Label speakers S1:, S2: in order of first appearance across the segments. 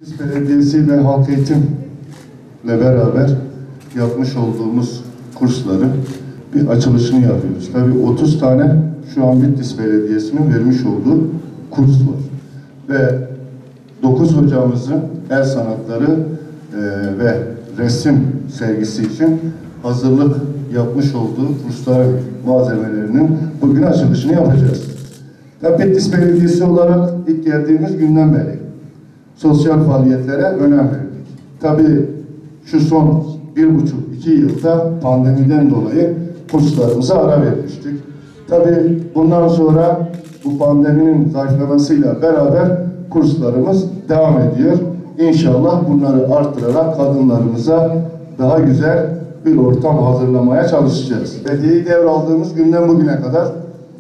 S1: Bitlis Belediyesi ve Halk Eğitim'le beraber yapmış olduğumuz kursların bir açılışını yapıyoruz. Tabii 30 tane şu an Bitlis Belediyesi'nin vermiş olduğu kurs var. Ve 9 hocamızın el sanatları ve resim sergisi için hazırlık yapmış olduğu kurslar malzemelerinin bugün açılışını yapacağız. Tabii Bitlis Belediyesi olarak ilk geldiğimiz günden beri sosyal faaliyetlere önem verdik. Tabii şu son 1,5-2 yılda pandemiden dolayı kurslarımıza ara vermiştik. Tabii bundan sonra bu pandeminin zayıflamasıyla beraber kurslarımız devam ediyor. İnşallah bunları arttırarak kadınlarımıza daha güzel bir ortam hazırlamaya çalışacağız. Belediyeyi devraldığımız günden bugüne kadar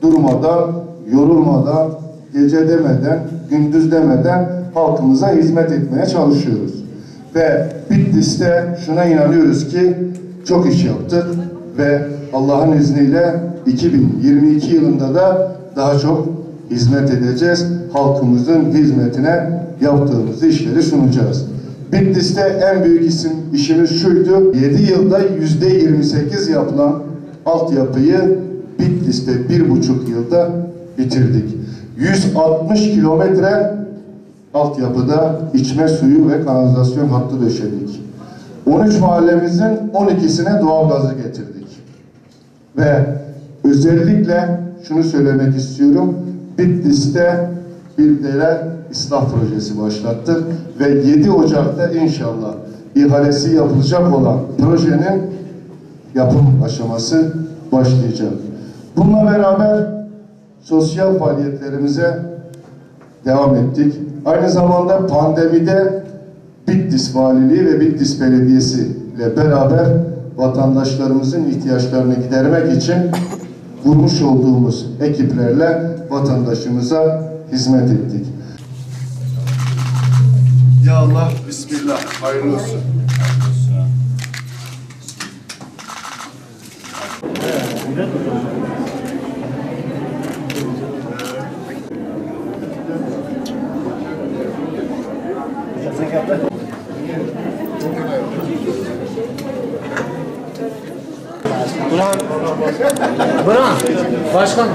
S1: durmadan, yorulmadan, gece demeden, gündüz demeden halkımıza hizmet etmeye çalışıyoruz. Ve Bitlis'te şuna inanıyoruz ki çok iş yaptık ve Allah'ın izniyle 2022 yılında da daha çok hizmet edeceğiz. Halkımızın hizmetine yaptığımız işleri sunacağız. Bitlis'te en büyük işimiz şuydu: 7 yılda %28 yapılan altyapıyı Bitlis'te 1,5 yılda bitirdik. 160 kilometre altyapıda içme suyu ve kanalizasyon hattı döşedik. 13 mahallemizin 12'sine doğalgazı getirdik. Ve özellikle şunu söylemek istiyorum: Bitlis'te bir dere ıslah projesi başlattık ve 7 Ocak'ta inşallah ihalesi yapılacak olan projenin yapım aşaması başlayacak. Bununla beraber sosyal faaliyetlerimize devam ettik. Aynı zamanda pandemide Bitlis Valiliği ve Bitlis Belediyesi ile beraber vatandaşlarımızın ihtiyaçlarını gidermek için kurmuş olduğumuz ekiplerle vatandaşımıza hizmet ettik. Ya Allah, Bismillah, hayırlı olsun.
S2: Burhan, başkan.